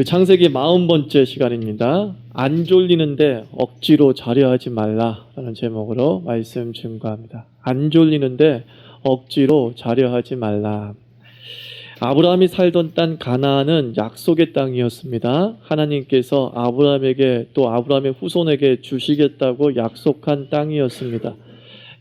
창세기 40번째 시간입니다. 안 졸리는데 억지로 자려 하지 말라라는 제목으로 말씀 증거합니다. 안 졸리는데 억지로 자려 하지 말라. 아브라함이 살던 땅 가나안은 약속의 땅이었습니다. 하나님께서 아브라함에게 또 아브라함의 후손에게 주시겠다고 약속한 땅이었습니다.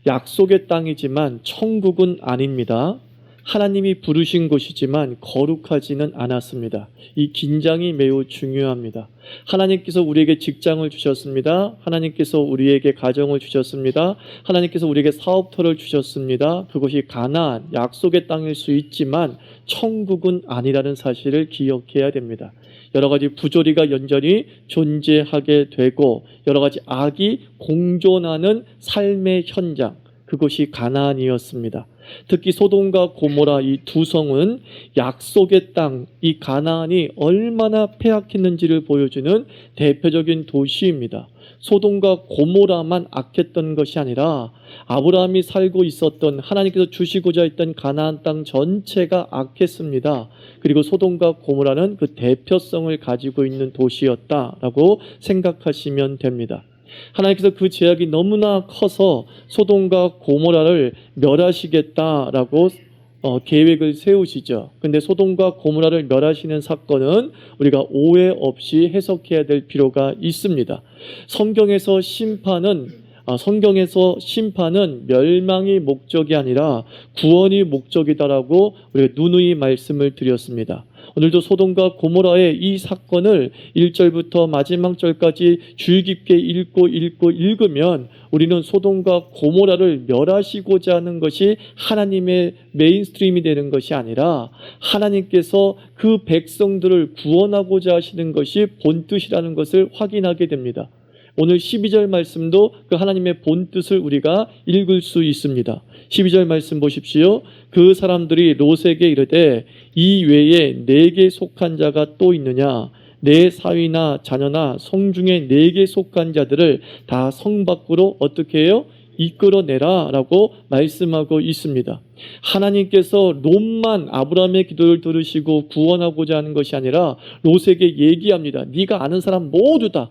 약속의 땅이지만 천국은 아닙니다. 하나님이 부르신 곳이지만 거룩하지는 않았습니다. 이 긴장이 매우 중요합니다. 하나님께서 우리에게 직장을 주셨습니다. 하나님께서 우리에게 가정을 주셨습니다. 하나님께서 우리에게 사업터를 주셨습니다. 그것이 가나안, 약속의 땅일 수 있지만 천국은 아니라는 사실을 기억해야 됩니다. 여러 가지 부조리가 여전히 존재하게 되고 여러 가지 악이 공존하는 삶의 현장, 그것이 가나안이었습니다. 특히 소돔과 고모라 이 두 성은 약속의 땅, 이 가나안이 얼마나 폐악했는지를 보여주는 대표적인 도시입니다. 소돔과 고모라만 악했던 것이 아니라 아브라함이 살고 있었던, 하나님께서 주시고자 했던 가나안 땅 전체가 악했습니다. 그리고 소돔과 고모라는 그 대표성을 가지고 있는 도시였다라고 생각하시면 됩니다. 하나님께서 그 죄악이 너무나 커서 소돔과 고모라를 멸하시겠다라고 계획을 세우시죠. 근데 소돔과 고모라를 멸하시는 사건은 우리가 오해 없이 해석해야 될 필요가 있습니다. 성경에서 심판은 멸망이 목적이 아니라 구원이 목적이다라고 우리가 누누이 말씀을 드렸습니다. 오늘도 소돔과 고모라의 이 사건을 1절부터 마지막 절까지 주의 깊게 읽으면 우리는 소돔과 고모라를 멸하시고자 하는 것이 하나님의 메인스트림이 되는 것이 아니라 하나님께서 그 백성들을 구원하고자 하시는 것이 본뜻이라는 것을 확인하게 됩니다. 오늘 12절 말씀도 그 하나님의 본뜻을 우리가 읽을 수 있습니다. 12절 말씀 보십시오. 그 사람들이 롯에게 이르되 이 외에 내게 속한 자가 또 있느냐? 내 사위나 자녀나 성 중에 내게 속한 자들을 다 성 밖으로 어떻게 해요? 이끌어내라 라고 말씀하고 있습니다. 하나님께서 롯만 아브라함의 기도를 들으시고 구원하고자 하는 것이 아니라 롯에게 얘기합니다. 네가 아는 사람 모두 다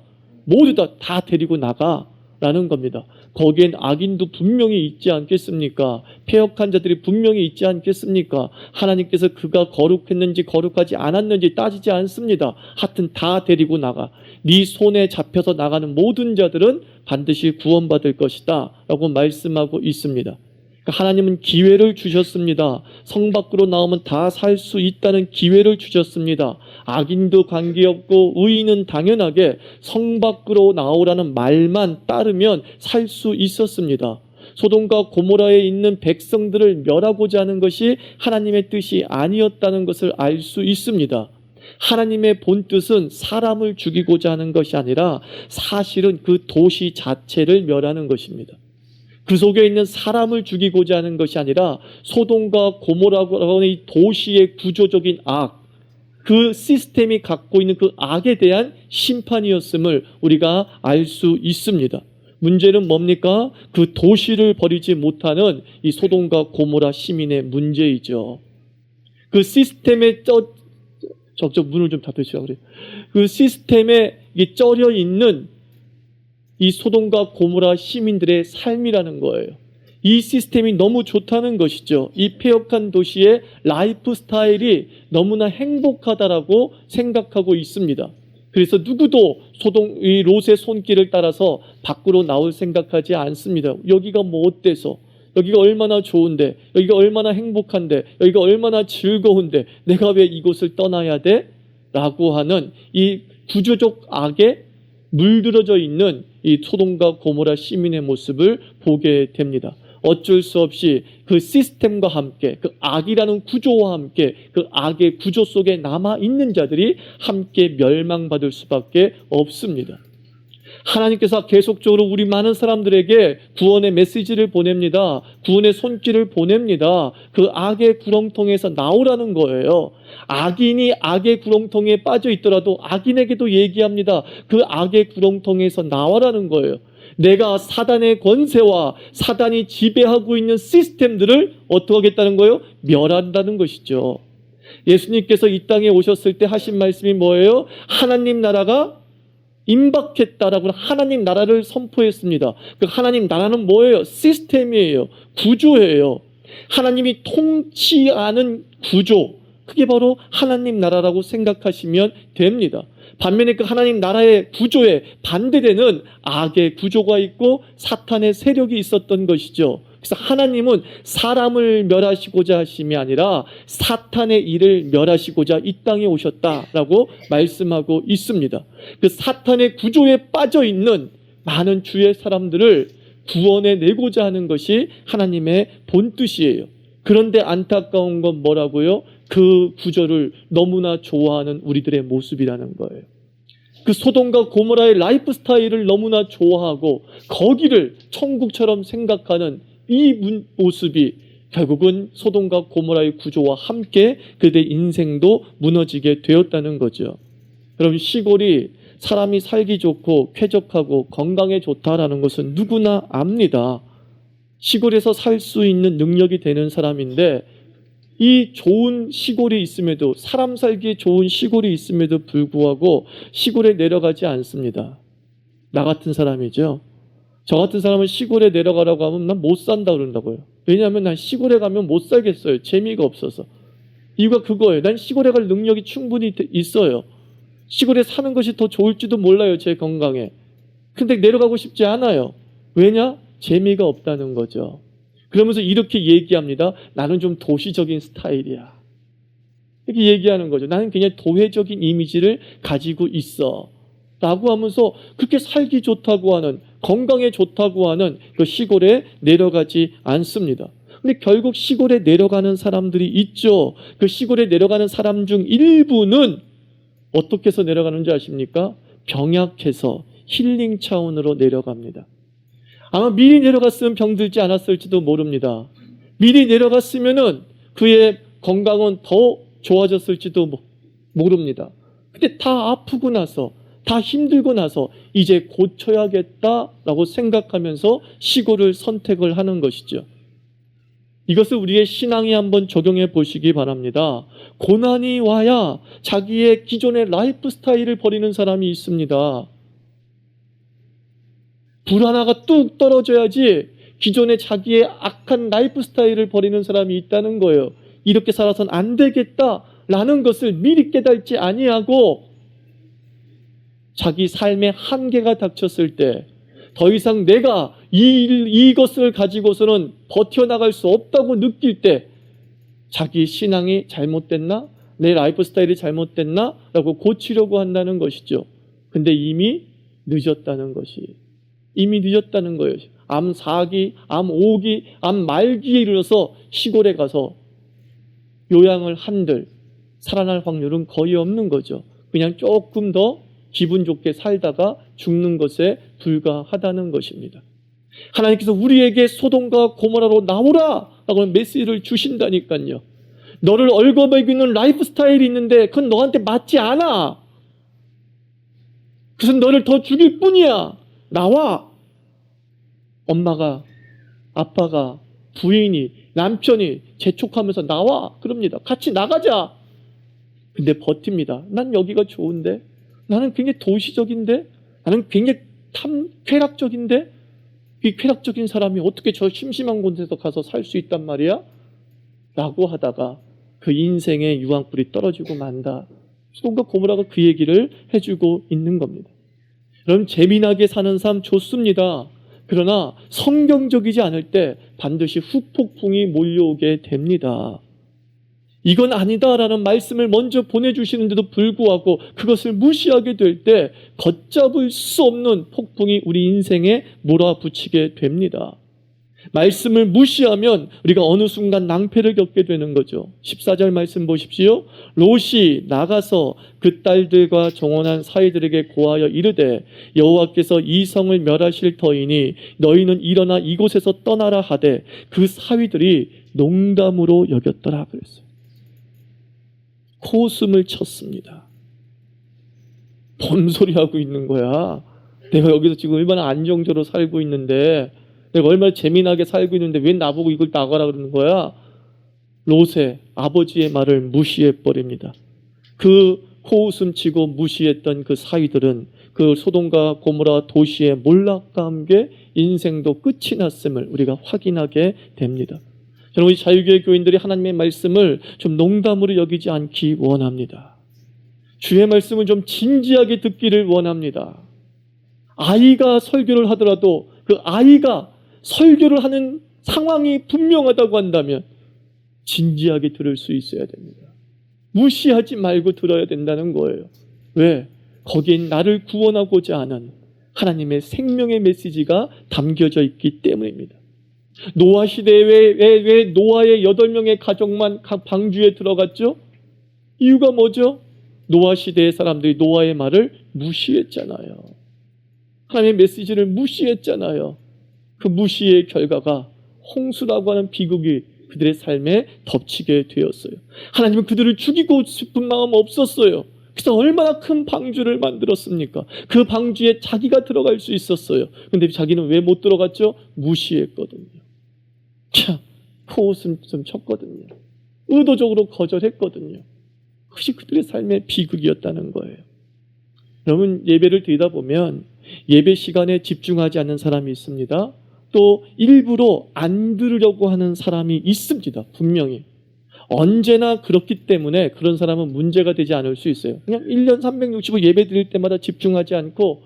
데리고 나가라는 겁니다. 거기엔 악인도 분명히 있지 않겠습니까? 패역한 자들이 분명히 있지 않겠습니까? 하나님께서 그가 거룩했는지 거룩하지 않았는지 따지지 않습니다. 하여튼 다 데리고 나가. 네 손에 잡혀서 나가는 모든 자들은 반드시 구원받을 것이다 라고 말씀하고 있습니다. 하나님은 기회를 주셨습니다. 성 밖으로 나오면 다 살 수 있다는 기회를 주셨습니다. 악인도 관계없고 의인은 당연하게 성 밖으로 나오라는 말만 따르면 살 수 있었습니다. 소돔과 고모라에 있는 백성들을 멸하고자 하는 것이 하나님의 뜻이 아니었다는 것을 알 수 있습니다. 하나님의 본뜻은 사람을 죽이고자 하는 것이 아니라 사실은 그 도시 자체를 멸하는 것입니다. 그 속에 있는 사람을 죽이고자 하는 것이 아니라 소돔과 고모라고 하는 이 도시의 구조적인 악, 그 시스템이 갖고 있는 그 악에 대한 심판이었음을 우리가 알 수 있습니다. 문제는 뭡니까? 그 도시를 버리지 못하는 이 소돔과 고모라 시민의 문제이죠. 그 시스템에 적적 문을 좀 닫으시라고 그래요. 그 시스템에 쩔여 있는 이 소돔과 고모라 시민들의 삶이라는 거예요. 이 시스템이 너무 좋다는 것이죠. 이 폐역한 도시의 라이프 스타일이 너무나 행복하다라고 생각하고 있습니다. 그래서 누구도 이 롯의 손길을 따라서 밖으로 나올 생각하지 않습니다. 여기가 뭐 어때서? 여기가 얼마나 좋은데? 여기가 얼마나 행복한데? 여기가 얼마나 즐거운데? 내가 왜 이곳을 떠나야 돼? 라고 하는 이 구조적 악에 물들어져 있는 이 소돔과 고모라 시민의 모습을 보게 됩니다. 어쩔 수 없이 그 시스템과 함께 그 악이라는 구조와 함께 그 악의 구조 속에 남아있는 자들이 함께 멸망받을 수밖에 없습니다. 하나님께서 계속적으로 우리 많은 사람들에게 구원의 메시지를 보냅니다. 구원의 손길을 보냅니다. 그 악의 구렁텅이에서 나오라는 거예요. 악인이 악의 구렁텅이에 빠져 있더라도 악인에게도 얘기합니다. 그 악의 구렁텅이에서 나와라는 거예요. 내가 사단의 권세와 사단이 지배하고 있는 시스템들을 어떻게 하겠다는 거예요? 멸한다는 것이죠. 예수님께서 이 땅에 오셨을 때 하신 말씀이 뭐예요? 하나님 나라가 임박했다라고 하나님 나라를 선포했습니다. 그 하나님 나라는 뭐예요? 시스템이에요. 구조예요. 하나님이 통치하는 구조. 그게 바로 하나님 나라라고 생각하시면 됩니다. 반면에 그 하나님 나라의 구조에 반대되는 악의 구조가 있고 사탄의 세력이 있었던 것이죠. 그래서 하나님은 사람을 멸하시고자 하심이 아니라 사탄의 일을 멸하시고자 이 땅에 오셨다라고 말씀하고 있습니다. 그 사탄의 구조에 빠져 있는 많은 주의 사람들을 구원해 내고자 하는 것이 하나님의 본뜻이에요. 그런데 안타까운 건 뭐라고요? 그 구조를 너무나 좋아하는 우리들의 모습이라는 거예요. 그 소돔과 고모라의 라이프 스타일을 너무나 좋아하고 거기를 천국처럼 생각하는 이 모습이 결국은 소돔과 고모라의 구조와 함께 그들의 인생도 무너지게 되었다는 거죠. 여러분, 시골이 사람이 살기 좋고 쾌적하고 건강에 좋다라는 것은 누구나 압니다. 시골에서 살 수 있는 능력이 되는 사람인데 이 좋은 시골이 있음에도, 사람 살기 좋은 시골이 있음에도 불구하고 시골에 내려가지 않습니다. 나 같은 사람이죠. 저 같은 사람은 시골에 내려가라고 하면 난 못 산다 그런다고요. 왜냐하면 난 시골에 가면 못 살겠어요. 재미가 없어서. 이유가 그거예요. 난 시골에 갈 능력이 충분히 있어요. 시골에 사는 것이 더 좋을지도 몰라요. 제 건강에. 근데 내려가고 싶지 않아요. 왜냐? 재미가 없다는 거죠. 그러면서 이렇게 얘기합니다. 나는 좀 도시적인 스타일이야. 이렇게 얘기하는 거죠. 나는 그냥 도회적인 이미지를 가지고 있어. 라고 하면서 그렇게 살기 좋다고 하는, 건강에 좋다고 하는 그 시골에 내려가지 않습니다. 근데 결국 시골에 내려가는 사람들이 있죠. 그 시골에 내려가는 사람 중 일부는 어떻게 해서 내려가는지 아십니까? 병약해서 힐링 차원으로 내려갑니다. 아마 미리 내려갔으면 병들지 않았을지도 모릅니다. 미리 내려갔으면은 그의 건강은 더 좋아졌을지도 모릅니다. 근데 다 아프고 나서, 다 힘들고 나서 이제 고쳐야겠다라고 생각하면서 시골을 선택을 하는 것이죠. 이것을 우리의 신앙에 한번 적용해 보시기 바랍니다. 고난이 와야 자기의 기존의 라이프 스타일을 버리는 사람이 있습니다. 불 하나가 뚝 떨어져야지 기존의 자기의 악한 라이프 스타일을 버리는 사람이 있다는 거예요. 이렇게 살아서는 안 되겠다라는 것을 미리 깨닫지 아니하고 자기 삶의 한계가 닥쳤을 때 더 이상 내가 이것을 가지고서는 버텨나갈 수 없다고 느낄 때 자기 신앙이 잘못됐나? 내 라이프 스타일이 잘못됐나? 라고 고치려고 한다는 것이죠. 근데 이미 늦었다는 것이. 이미 늦었다는 거예요. 암 4기, 암 5기, 암 말기에 이르러서 시골에 가서 요양을 한들 살아날 확률은 거의 없는 거죠. 그냥 조금 더 기분 좋게 살다가 죽는 것에 불과하다는 것입니다. 하나님께서 우리에게 소돔과 고모라로 나오라! 라고 메시지를 주신다니까요. 너를 얽어먹이는 라이프 스타일이 있는데 그건 너한테 맞지 않아. 그것은 너를 더 죽일 뿐이야. 나와. 엄마가, 아빠가, 부인이, 남편이 재촉하면서 나와. 그럽니다. 같이 나가자. 근데 버팁니다. 난 여기가 좋은데. 나는 굉장히 도시적인데. 나는 굉장히 쾌락적인데. 이 쾌락적인 사람이 어떻게 저 심심한 곳에서 가서 살 수 있단 말이야? 라고 하다가 그 인생의 유황불이 떨어지고 만다. 소돔과 고모라가 그 얘기를 해주고 있는 겁니다. 여러분, 재미나게 사는 삶 좋습니다. 그러나 성경적이지 않을 때 반드시 후폭풍이 몰려오게 됩니다. 이건 아니다라는 말씀을 먼저 보내주시는데도 불구하고 그것을 무시하게 될 때 걷잡을 수 없는 폭풍이 우리 인생에 몰아붙이게 됩니다. 말씀을 무시하면 우리가 어느 순간 낭패를 겪게 되는 거죠. 14절 말씀 보십시오. 롯이 나가서 그 딸들과 정혼한 사이들에게 고하여 이르되 여호와께서 이 성을 멸하실 터이니 너희는 일어나 이곳에서 떠나라 하되 그 사위들이 농담으로 여겼더라 그랬어요. 코웃음을 쳤습니다. 뭔 소리 하고 있는 거야? 내가 여기서 지금 얼마나 안정적으로 살고 있는데, 내가 얼마나 재미나게 살고 있는데 왜 나보고 이걸 나가라 그러는 거야? 롯의 아버지의 말을 무시해 버립니다. 그 코웃음치고 무시했던 그 사위들은 그 소돔과 고모라 도시의 몰락과 함께 인생도 끝이 났음을 우리가 확인하게 됩니다. 저는 우리 자유교회 교인들이 하나님의 말씀을 좀 농담으로 여기지 않기 원합니다. 주의 말씀을 좀 진지하게 듣기를 원합니다. 아이가 설교를 하더라도 그 아이가 설교를 하는 상황이 분명하다고 한다면 진지하게 들을 수 있어야 됩니다. 무시하지 말고 들어야 된다는 거예요. 왜? 거기엔 나를 구원하고자 하는 하나님의 생명의 메시지가 담겨져 있기 때문입니다. 노아 시대에 왜 노아의 8명의 가족만 각 방주에 들어갔죠? 이유가 뭐죠? 노아 시대의 사람들이 노아의 말을 무시했잖아요. 하나님의 메시지를 무시했잖아요. 그 무시의 결과가 홍수라고 하는 비극이 그들의 삶에 덮치게 되었어요. 하나님은 그들을 죽이고 싶은 마음 없었어요. 그래서 얼마나 큰 방주를 만들었습니까? 그 방주에 자기가 들어갈 수 있었어요. 근데 자기는 왜 못 들어갔죠? 무시했거든요. 참, 코웃음 좀 쳤거든요. 의도적으로 거절했거든요. 그것이 그들의 삶의 비극이었다는 거예요. 여러분, 예배를 드리다 보면 예배 시간에 집중하지 않는 사람이 있습니다. 또 일부러 안 들으려고 하는 사람이 있습니다. 분명히. 언제나 그렇기 때문에 그런 사람은 문제가 되지 않을 수 있어요. 그냥 1년 365 예배 드릴 때마다 집중하지 않고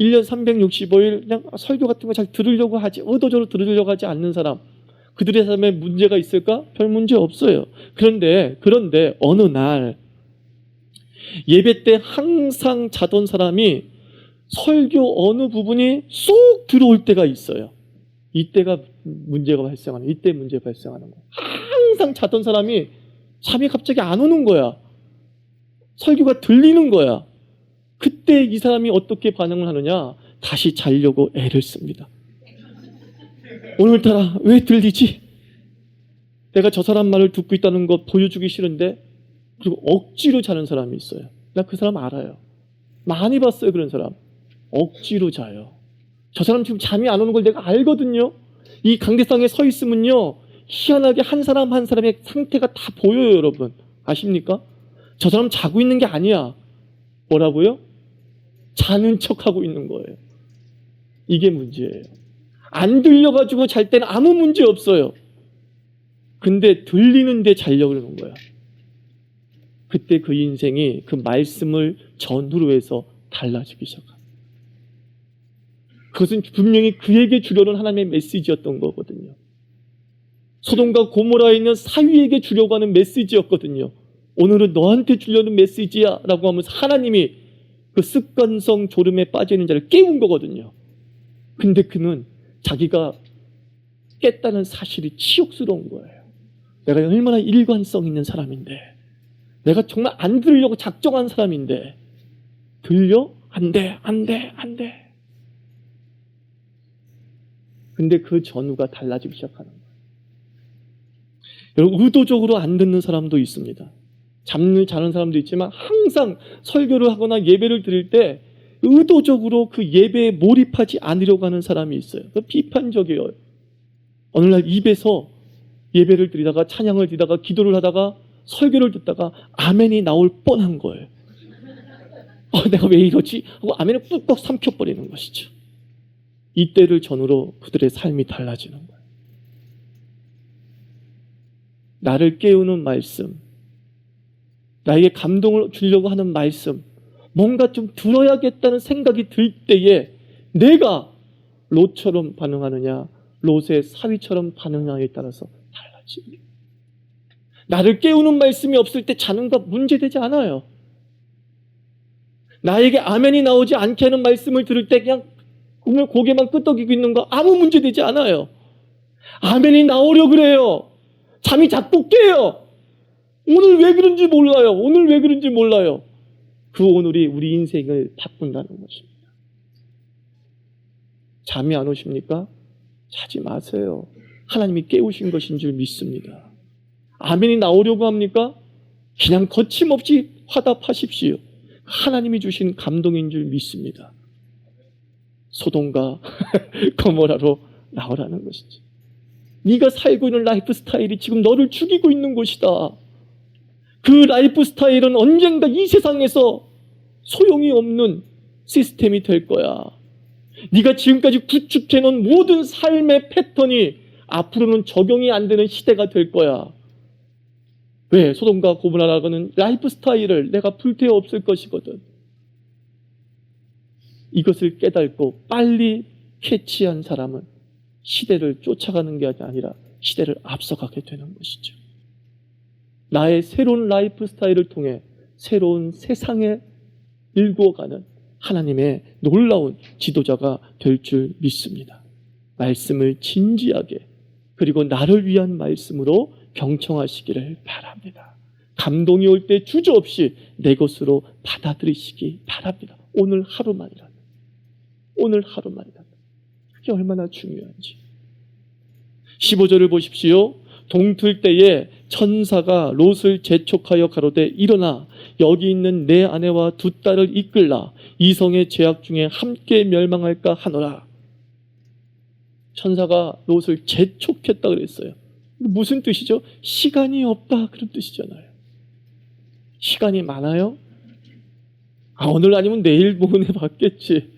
1년 365일 그냥 설교 같은 거 잘 들으려고 하지, 의도적으로 들으려고 하지 않는 사람, 그들의 삶에 문제가 있을까? 별 문제 없어요. 그런데 어느 날 예배 때 항상 자던 사람이 설교 어느 부분이 쏙 들어올 때가 있어요. 이때가 문제가 발생하는, 이때 문제가 발생하는 거야. 항상 자던 사람이 잠이 갑자기 안 오는 거야. 설교가 들리는 거야. 그때 이 사람이 어떻게 반응을 하느냐? 다시 자려고 애를 씁니다. 오늘따라 왜 들리지? 내가 저 사람 말을 듣고 있다는 거 보여주기 싫은데, 그리고 억지로 자는 사람이 있어요. 나 그 사람 알아요. 많이 봤어요, 그런 사람. 억지로 자요. 저 사람 지금 잠이 안 오는 걸 내가 알거든요. 이 강대상에 서 있으면요, 희한하게 한 사람 한 사람의 상태가 다 보여요, 여러분. 아십니까? 저 사람 자고 있는 게 아니야. 뭐라고요? 자는 척하고 있는 거예요. 이게 문제예요. 안 들려가지고 잘 때는 아무 문제 없어요. 근데 들리는데 자려고 그러는 거야. 그때 그 인생이 그 말씀을 전후로 해서 달라지기 시작합니다. 그것은 분명히 그에게 주려는 하나님의 메시지였던 거거든요. 소돔과 고모라에 있는 사위에게 주려고 하는 메시지였거든요. 오늘은 너한테 주려는 메시지야 라고 하면서 하나님이 그 습관성 졸음에 빠지는 자를 깨운 거거든요. 근데 그는 자기가 깼다는 사실이 치욕스러운 거예요. 내가 얼마나 일관성 있는 사람인데, 내가 정말 안 들으려고 작정한 사람인데 들려? 안 돼, 안 돼, 안 돼. 근데 그 전후가 달라지기 시작하는 거예요. 여러분, 의도적으로 안 듣는 사람도 있습니다. 잠을 자는 사람도 있지만 항상 설교를 하거나 예배를 드릴 때 의도적으로 그 예배에 몰입하지 않으려고 하는 사람이 있어요. 비판적이에요. 어느 날 입에서 예배를 드리다가 찬양을 드리다가 기도를 하다가 설교를 듣다가 아멘이 나올 뻔한 거예요. 내가 왜 이러지? 하고 아멘을 꾹꾹 삼켜버리는 것이죠. 이때를 전후로 그들의 삶이 달라지는 거예요. 나를 깨우는 말씀, 나에게 감동을 주려고 하는 말씀, 뭔가 좀 들어야겠다는 생각이 들 때에 내가 롯처럼 반응하느냐, 롯의 사위처럼 반응하느냐에 따라서 달라집니다. 나를 깨우는 말씀이 없을 때 자는 거 문제되지 않아요. 나에게 아멘이 나오지 않게 하는 말씀을 들을 때 그냥 고개만 끄덕이고 있는 거 아무 문제되지 않아요. 아멘이 나오려 그래요. 잠이 자꾸 깨요. 오늘 왜 그런지 몰라요. 오늘 왜 그런지 몰라요. 그 오늘이 우리 인생을 바꾼다는 것입니다. 잠이 안 오십니까? 자지 마세요. 하나님이 깨우신 것인 줄 믿습니다. 아멘이 나오려고 합니까? 그냥 거침없이 화답하십시오. 하나님이 주신 감동인 줄 믿습니다. 소돔과 고모라로 나오라는 것이죠. 네가 살고 있는 라이프 스타일이 지금 너를 죽이고 있는 것이다. 그 라이프 스타일은 언젠가 이 세상에서 소용이 없는 시스템이 될 거야. 네가 지금까지 구축해놓은 모든 삶의 패턴이 앞으로는 적용이 안 되는 시대가 될 거야. 왜? 소돔과 고모라라는 라이프 스타일을 내가 불태워 없을 것이거든. 이것을 깨닫고 빨리 캐치한 사람은 시대를 쫓아가는 게 아니라 시대를 앞서가게 되는 것이죠. 나의 새로운 라이프 스타일을 통해 새로운 세상에 일구어가는 하나님의 놀라운 지도자가 될 줄 믿습니다. 말씀을 진지하게 그리고 나를 위한 말씀으로 경청하시기를 바랍니다. 감동이 올 때 주저없이 내 것으로 받아들이시기 바랍니다. 오늘 하루만이라도. 오늘 하루만이라도. 그게 얼마나 중요한지. 15절을 보십시오. 동틀 때에 천사가 롯을 재촉하여 가로되 일어나 여기 있는 내 아내와 두 딸을 이끌라 이성의 죄악 중에 함께 멸망할까 하노라. 천사가 롯을 재촉했다 그랬어요. 무슨 뜻이죠? 시간이 없다 그런 뜻이잖아요. 시간이 많아요? 오늘 아니면 내일 보내 받겠지.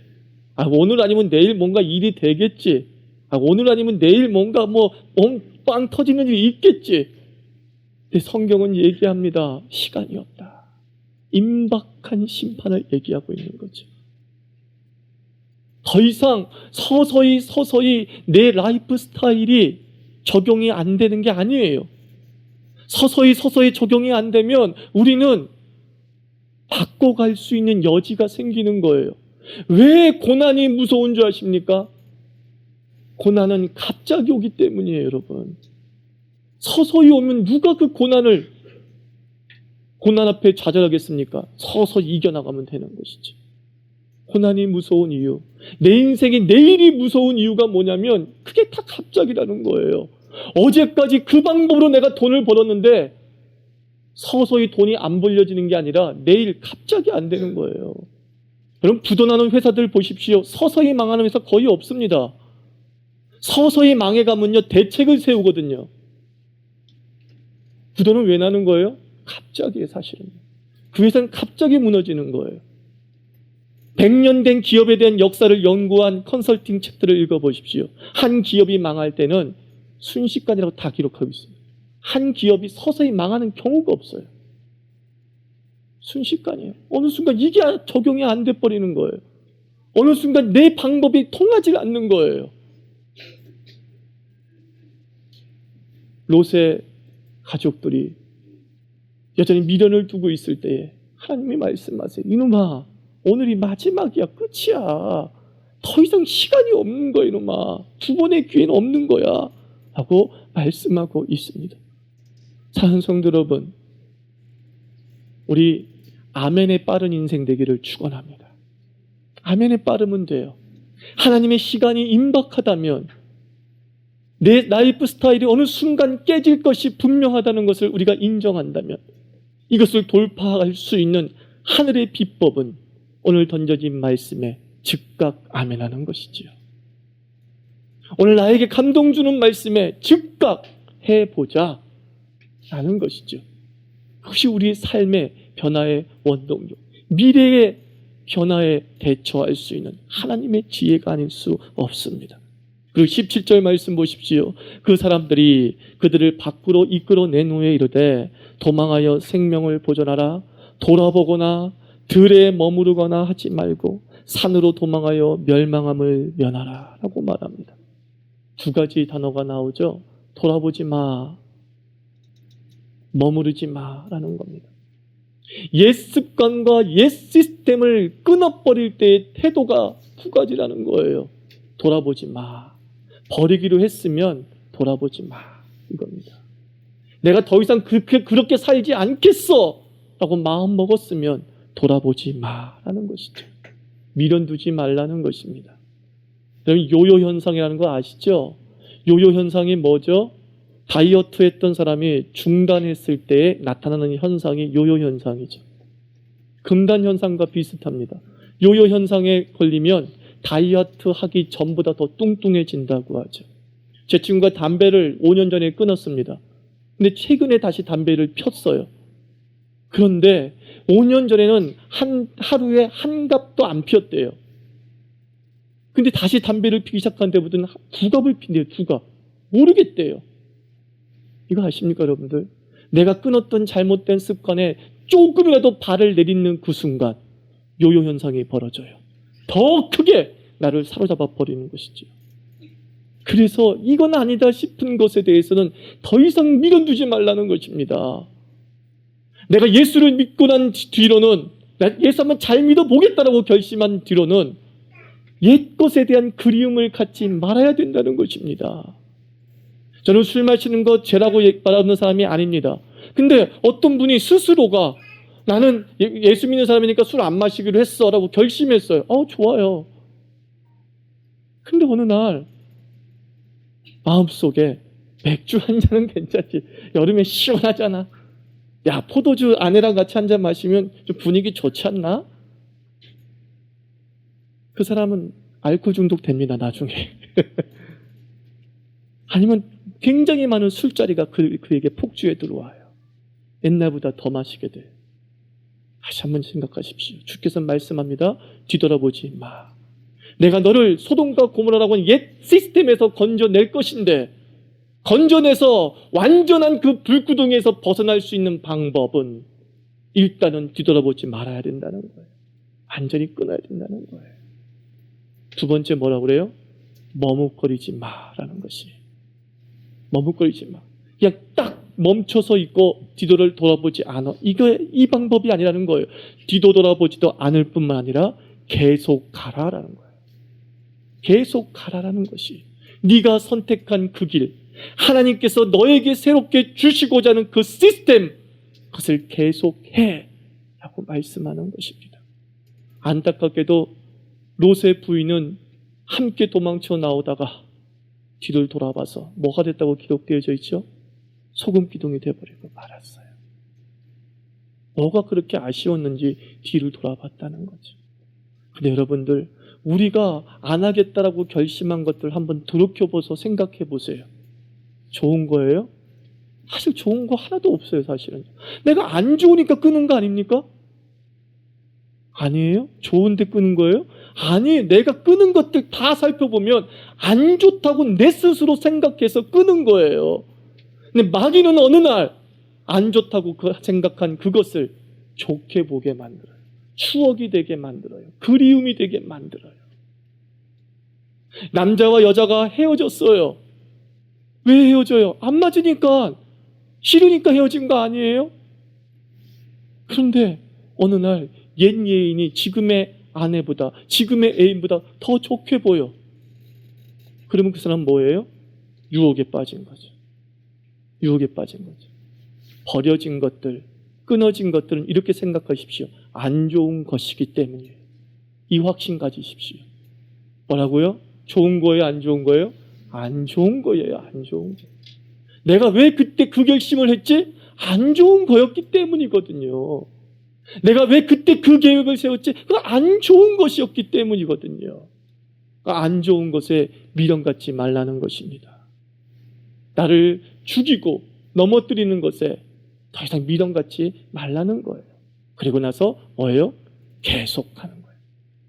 오늘 아니면 내일 뭔가 일이 되겠지. 오늘 아니면 내일 뭔가 빵 터지는 일이 있겠지. 근데 성경은 얘기합니다. 시간이 없다. 임박한 심판을 얘기하고 있는 거죠. 더 이상 서서히 내 라이프 스타일이 적용이 안 되는 게 아니에요. 서서히 적용이 안 되면 우리는 바꿔갈 수 있는 여지가 생기는 거예요. 왜 고난이 무서운 줄 아십니까? 고난은 갑자기 오기 때문이에요, 여러분. 서서히 오면 누가 그 고난 앞에 좌절하겠습니까? 서서히 이겨나가면 되는 것이죠. 고난이 무서운 이유, 내 인생의 내일이 무서운 이유가 뭐냐면 그게 다 갑자기라는 거예요. 어제까지 그 방법으로 내가 돈을 벌었는데 서서히 돈이 안 벌려지는 게 아니라 내일 갑자기 안 되는 거예요. 여러분, 부도나는 회사들 보십시오. 서서히 망하는 회사 거의 없습니다. 서서히 망해가면요 대책을 세우거든요. 부도는 왜 나는 거예요? 갑자기. 사실은 그 회사는 갑자기 무너지는 거예요. 100년 된 기업에 대한 역사를 연구한 컨설팅 책들을 읽어보십시오. 한 기업이 망할 때는 순식간이라고 다 기록하고 있습니다. 한 기업이 서서히 망하는 경우가 없어요. 순식간이에요. 어느 순간 이게 적용이 안 돼 버리는 거예요. 어느 순간 내 방법이 통하지 않는 거예요. 롯의 가족들이 여전히 미련을 두고 있을 때에 하나님이 말씀하세요. 이놈아, 오늘이 마지막이야. 끝이야. 더 이상 시간이 없는 거야. 이놈아. 두 번의 기회는 없는 거야. 라고 말씀하고 있습니다. 사랑하는 성도 여러분, 우리 아멘에 빠른 인생 되기를 축원합니다. 아멘에 빠르면 돼요. 하나님의 시간이 임박하다면 내 라이프 스타일이 어느 순간 깨질 것이 분명하다는 것을 우리가 인정한다면 이것을 돌파할 수 있는 하늘의 비법은 오늘 던져진 말씀에 즉각 아멘하는 것이지요. 오늘 나에게 감동 주는 말씀에 즉각 해보자 라는 것이죠. 그것이 우리 삶의 변화의 원동력, 미래의 변화에 대처할 수 있는 하나님의 지혜가 아닐 수 없습니다. 그리고 17절 말씀 보십시오. 그 사람들이 그들을 밖으로 이끌어낸 후에 이르되 도망하여 생명을 보존하라. 돌아보거나 들에 머무르거나 하지 말고 산으로 도망하여 멸망함을 면하라 라고 말합니다. 두 가지 단어가 나오죠. 돌아보지 마, 머무르지 마라는 겁니다. 옛 습관과 옛 시스템을 끊어버릴 때의 태도가 두 가지라는 거예요. 돌아보지 마. 버리기로 했으면 돌아보지 마. 이겁니다. 내가 더 이상 그렇게 살지 않겠어 라고 마음 먹었으면 돌아보지 마라는 것이죠. 미련 두지 말라는 것입니다. 여러분, 요요 현상이라는 거 아시죠? 요요 현상이 뭐죠? 다이어트 했던 사람이 중단했을 때 나타나는 현상이 요요 현상이죠. 금단 현상과 비슷합니다. 요요 현상에 걸리면 다이어트 하기 전보다 더 뚱뚱해진다고 하죠. 제 친구가 담배를 5년 전에 끊었습니다. 근데 최근에 다시 담배를 폈어요. 그런데 5년 전에는 하루에 한 갑도 안 피웠대요. 근데 다시 담배를 피기 시작한 데부터는 2갑을 핀대요. 2갑. 모르겠대요. 이거 아십니까, 여러분들? 내가 끊었던 잘못된 습관에 조금이라도 발을 내딛는 그 순간 요요 현상이 벌어져요. 더 크게 나를 사로잡아 버리는 것이지요. 그래서 이건 아니다 싶은 것에 대해서는 더 이상 밀어두지 말라는 것입니다. 내가 예수를 믿고 난 뒤로는, 예수 한번 잘 믿어보겠다라고 결심한 뒤로는 옛 것에 대한 그리움을 갖지 말아야 된다는 것입니다. 저는 술 마시는 거 죄라고 말하는 사람이 아닙니다. 근데 어떤 분이 스스로가 나는 예수 믿는 사람이니까 술 안 마시기로 했어 라고 결심했어요. 좋아요. 근데 어느 날 마음속에 맥주 한 잔은 괜찮지. 여름에 시원하잖아. 야, 포도주 아내랑 같이 한 잔 마시면 좀 분위기 좋지 않나? 그 사람은 알코올 중독 됩니다, 나중에. 아니면 굉장히 많은 술자리가 그에게 폭주해 들어와요. 옛날보다 더 마시게 돼요. 다시 한번 생각하십시오. 주께서 말씀합니다. 뒤돌아보지 마. 내가 너를 소돔과 고모라라고 하는 옛 시스템에서 건져낼 것인데, 건져내서 완전한 그 불구덩이에서 벗어날 수 있는 방법은 일단은 뒤돌아보지 말아야 된다는 거예요. 완전히 끊어야 된다는 거예요. 두 번째 뭐라고 그래요? 머뭇거리지 마라는 것이. 머뭇거리지 마. 그냥 딱 멈춰서 있고 뒤를 돌아보지 않아. 이 방법이 아니라는 거예요. 뒤도 돌아보지도 않을 뿐만 아니라 계속 가라라는 거예요. 계속 가라라는 것이. 네가 선택한 그 길, 하나님께서 너에게 새롭게 주시고자 하는 그 시스템, 그것을 계속해 라고 말씀하는 것입니다. 안타깝게도 롯의 부인은 함께 도망쳐 나오다가 뒤를 돌아봐서 뭐가 됐다고 기록되어져 있죠? 소금 기둥이 되어버리고 말았어요. 뭐가 그렇게 아쉬웠는지 뒤를 돌아봤다는 거죠. 근데 여러분들, 우리가 안 하겠다라고 결심한 것들 한번 돌이켜보서 생각해 보세요. 좋은 거예요? 사실 좋은 거 하나도 없어요, 사실은. 내가 안 좋으니까 끄는 거 아닙니까? 아니에요? 좋은데 끄는 거예요? 아니, 내가 끄는 것들 다 살펴보면 안 좋다고 내 스스로 생각해서 끄는 거예요. 근데 마귀는 어느 날 안 좋다고 생각한 그것을 좋게 보게 만들어요. 추억이 되게 만들어요. 그리움이 되게 만들어요. 남자와 여자가 헤어졌어요. 왜 헤어져요? 안 맞으니까, 싫으니까 헤어진 거 아니에요? 그런데 어느 날 옛 여인이 지금의 아내보다, 지금의 애인보다 더 좋게 보여. 그러면 그 사람은 뭐예요? 유혹에 빠진 거죠. 유혹에 빠진 거죠. 버려진 것들, 끊어진 것들은 이렇게 생각하십시오. 안 좋은 것이기 때문이에요. 이 확신 가지십시오. 뭐라고요? 좋은 거예요? 안 좋은 거예요? 안 좋은 거예요. 안 좋은 거. 내가 왜 그때 그 결심을 했지? 안 좋은 거였기 때문이거든요. 내가 왜 그때 그 계획을 세웠지? 그건 안 좋은 것이었기 때문이거든요. 안 좋은 것에 미련 갖지 말라는 것입니다. 나를 죽이고 넘어뜨리는 것에 더 이상 미련 갖지 말라는 거예요. 그리고 나서 뭐예요? 계속하는 거예요.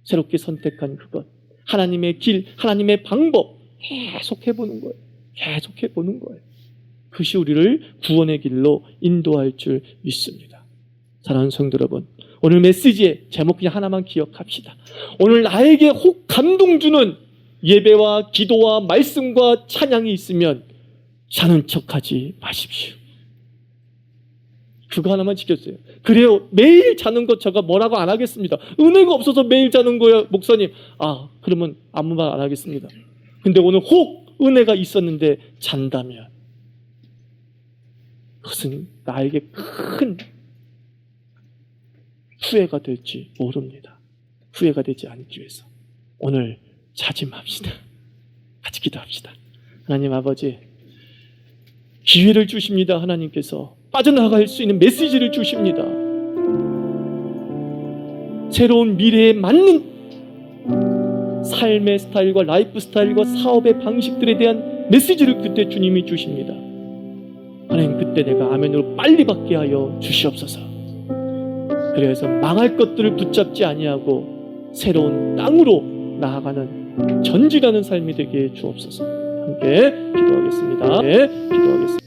새롭게 선택한 그것, 하나님의 길, 하나님의 방법 계속 해보는 거예요. 계속 해보는 거예요. 그것이 우리를 구원의 길로 인도할 줄 믿습니다. 사랑하는 성도 여러분, 오늘 메시지의 제목 그냥 하나만 기억합시다. 오늘 나에게 혹 감동 주는 예배와 기도와 말씀과 찬양이 있으면 자는 척하지 마십시오. 그거 하나만 지켰어요. 그래요, 매일 자는 것 제가 뭐라고 안 하겠습니다. 은혜가 없어서 매일 자는 거예요, 목사님. 그러면 아무 말 안 하겠습니다. 근데 오늘 혹 은혜가 있었는데 잔다면 그것은 나에게 큰 후회가 될지 모릅니다. 후회가 되지 않기 위해서 오늘 자지 맙시다. 같이 기도합시다. 하나님 아버지, 기회를 주십니다. 하나님께서 빠져나갈 수 있는 메시지를 주십니다. 새로운 미래에 맞는 삶의 스타일과 라이프 스타일과 사업의 방식들에 대한 메시지를 그때 주님이 주십니다. 하나님, 그때 내가 아멘으로 빨리 받게 하여 주시옵소서. 그래서 망할 것들을 붙잡지 아니하고 새로운 땅으로 나아가는 전진하는 삶이 되게 주옵소서. 함께 기도하겠습니다. 네, 기도하겠습니다.